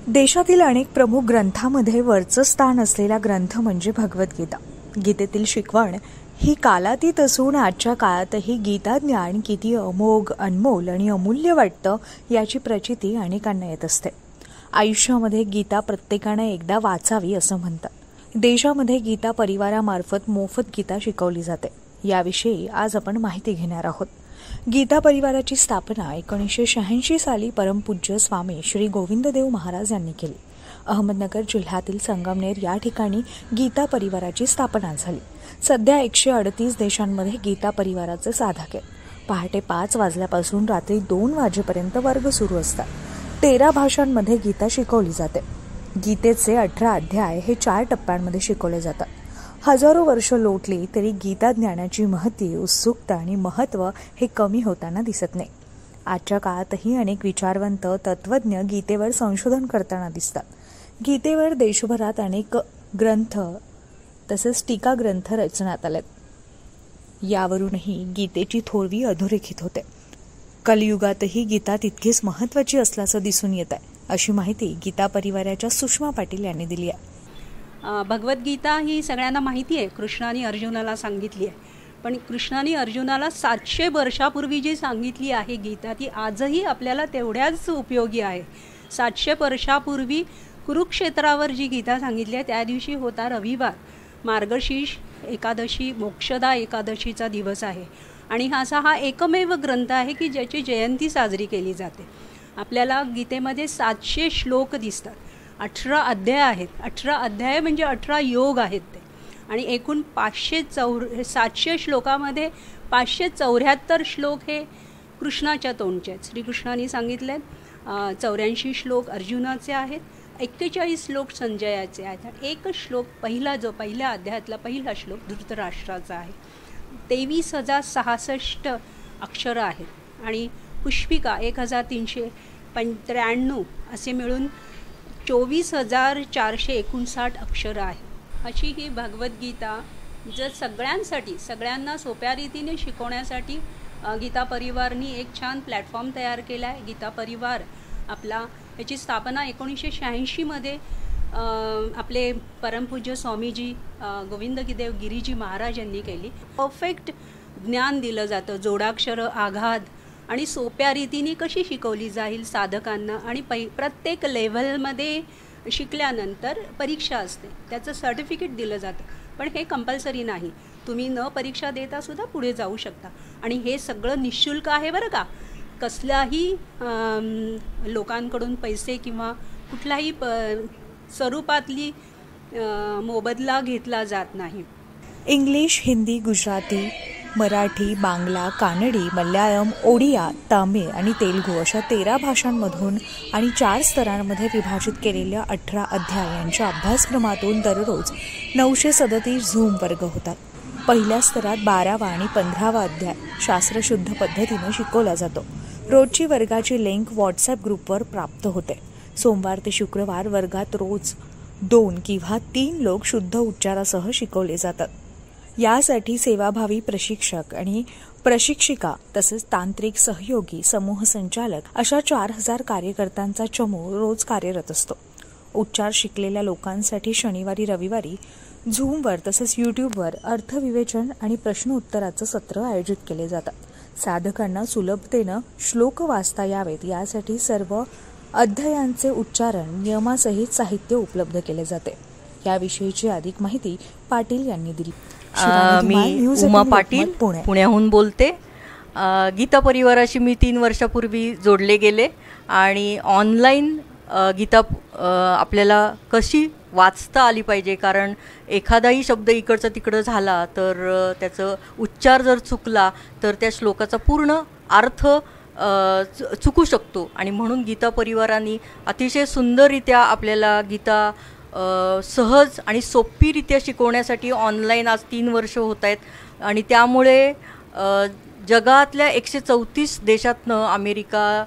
देशातील अनेक प्रमुख ग्रंथांमध्ये वरचं स्थान असलेला ग्रंथ म्हणजे भगवद्गीता. गीतेतील शिकवण ही कालातीत असून आजच्या काळातही गीता ज्ञान किती अमोघ, अनमोल आणि अमूल्य वाटतं याची प्रचिती अनेकांना येत असते. आयुष्यामध्ये गीता प्रत्येकाने एकदा वाचावी असं म्हणतात. देशामध्ये गीता परिवारामार्फत मोफत गीता शिकवली जाते. याविषयी आज आपण माहिती घेणार आहोत. गीता परिवाराची स्थापना 1986 साली परमपूज्य स्वामी श्री गोविंददेव महाराज यांनी केली. अहमदनगर जिल्ह्यातील संगमनेर या ठिकाणी गीता परिवाराची स्थापना झाली. सध्या 138 देशांमध्ये गीता परिवाराचे साधक आहेत. पहाटे 5 वाजल्यापासून रात्री 2 वाजेपर्यंत वर्ग सुरू असतात. 13 भाषांमध्ये गीता शिकवली जाते. गीतेचे 18 अध्याय हे 4 टप्प्यांमध्ये शिकवले जातात. हजारो वर्ष लोटली तरी गीता ज्ञानाची महती, उत्सुकता आणि महत्त्व हे कमी होताना दिसत नाही. आजच्या काळातही अनेक विचारवंत, तत्त्वज्ञ गीतेवर संशोधन करताना दिसतात. गीतेवर देशभरात अनेक ग्रंथ तसेच टीका ग्रंथ रचण्यात आलेत. यावरूनही गीतेची थोरवी अधोरेखित होते. कलियुगातही गीता तितकीच महत्त्वाची असल्याचं दिसून येत आहे, अशी माहिती गीता परिवाराच्या सुषमा पाटील यांनी दिली आहे. भगवद्गीता ही सगळ्यांना माहिती आहे, कृष्णाने अर्जुनाला सांगितली आहे. पण कृष्णाने अर्जुनाला 700 वर्षापूर्वी जी सांगितली आहे गीता, ती आजही आपल्याला तेवढ्याच उपयोगी आहे. 700 वर्षापूर्वी कुरुक्षेत्रावर जी गीता सांगितली आहे त्या दिवशी होता रविवार, मार्गशीर्ष एकादशी, मोक्षदा एकादशीचा दिवस आहे. आणि हा एकमेव ग्रंथ आहे की ज्याची जयंती साजरी केली जाते. आपल्याला गीतेमध्ये 700 श्लोक दिसतात. 18 अध्याय आहेत. 18 अध्याय म्हणजे 18 योग आहेत ते. आणि एकूण 700 श्लोकामध्ये 574 श्लोक हे कृष्णाच्या तोंडचे आहेत. श्रीकृष्णाने सांगितले. 84 श्लोक अर्जुनाचे आहेत. 41 श्लोक संजयाचे आहेत. एक श्लोक पहिल्या अध्यायातला पहिला श्लोक धृतराष्ट्राचा आहे. 23,066 अक्षरं आहेत. आणि पुष्पिका 1,393 असे मिळून 24,459 अक्षरं आहेत. अशी ही भगवद्गीता जर सगळ्यांना सोप्या रीतीने शिकवण्यासाठी गीता परिवारनी एक छान प्लॅटफॉर्म तयार केला आहे. गीता परिवार याची स्थापना 1986मध्ये आपले परमपूज्य स्वामीजी गोविंददेव गिरीजी महाराज यांनी केली. परफेक्ट ज्ञान दिलं जातं, जोडाक्षरं, आघात आणि सोप्या रीतीने कशी शिकवली जाईल साधकांना. आणि प्रत्येक लेव्हलमध्ये शिकल्यानंतर परीक्षा असते, त्याचं सर्टिफिकेट दिलं जातं. पण हे कंपल्सरी नाही, तुम्ही न परीक्षा देता सुद्धा पुढे जाऊ शकता. आणि हे सगळं निःशुल्क आहे बरं का. कसलाही लोकांकडून पैसे किंवा कुठलाही स्वरूपातली मोबदला घेतला जात नाही. इंग्लिश, हिंदी, गुजराती, मराठी, बांगला, कानडी, मल्याळम, ओडिया, तामिळ आणि तेलुगू अशा 13 भाषांमधून आणि 4 स्तरांमध्ये विभाजित केलेल्या 18 अध्याय यांच्या अभ्यासक्रमातून दररोज 937 झूम वर्ग होतात. पहिल्या स्तरात 12वा आणि 15वा अध्याय शास्त्रशुद्ध पद्धतीने शिकवला जातो. रोजची वर्गाची लिंक व्हॉट्सॲप ग्रुपवर प्राप्त होते. सोमवार ते शुक्रवार वर्गात रोज 2 किंवा 3 लोक शुद्ध उच्चारासह शिकवले जातात. यासाठी सेवाभावी प्रशिक्षक आणि प्रशिक्षिका तसेच तांत्रिक सहयोगी, समूह संचालक अशा 4000 कार्यकर्त्यांचा चमू रोज कार्यरत असतो. उच्चार शिकलेल्या लोकांसाठी शनिवारी रविवारी झूमवर तसेच यूट्यूबवर अर्थविवेचन आणि प्रश्न उत्तराचं सत्र आयोजित केले जातात. साधकांना सुलभतेनं श्लोक वाचता यावेत यासाठी सर्व अध्यायांचे उच्चारण नियमासहित साहित्य उपलब्ध केले जाते. याविषयीची अधिक माहिती पाटील यांनी दिली. मी उमा पाटील पुण्याहून बोलते. गीता परिवाराशी मी 3 वर्षापूर्वी जोडले गेले आणि ऑनलाईन गीता आपल्याला कशी वाचता आली पाहिजे, कारण एखादाही शब्द इकडचा तिकडं झाला तर त्याचं उच्चार जर चुकला तर त्या श्लोकाचा पूर्ण अर्थ चुकू शकतो. आणि म्हणून गीता परिवारांनी अतिशय सुंदररित्या आपल्याला गीता सहज आणि सोपीरित्या शिकवण्यासाठी ऑनलाईन आज 3 वर्ष होत आहेत. आणि त्यामुळे जगातल्या 134 देशातनं, अमेरिका,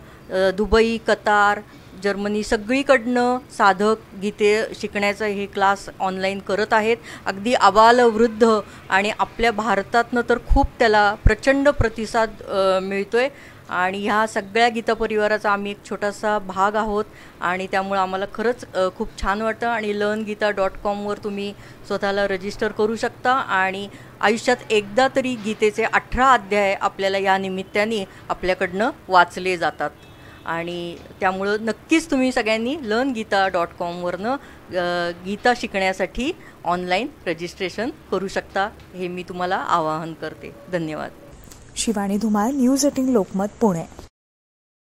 दुबई, कतार, जर्मनी सगळीकडनं साधक गीते शिकण्याचं हे क्लास ऑनलाईन करत आहेत. अगदी आबालवृद्ध आणि आपल्या भारतातनं तर खूप त्याला प्रचंड प्रतिसाद मिळतो आहे. आणि ह्या सगळ्या गीता परिवाराचा आम्ही एक छोटासा भाग आहोत आणि त्यामुळं आम्हाला खरंच खूप छान वाटतं. आणि learngita.com तुम्ही स्वतःला रजिस्टर करू शकता आणि आयुष्यात एकदा तरी गीतेचे 18 अध्याय आपल्याला या निमित्ताने आपल्याकडनं वाचले जातात. आणि त्यामुळं नक्कीच तुम्ही सगळ्यांनी learngita.com गीता शिकण्यासाठी ऑनलाईन रजिस्ट्रेशन करू शकता, हे मी तुम्हाला आवाहन करते. धन्यवाद. शिवानी धुमाळ, न्यूज 18 लोकमत, पुणे.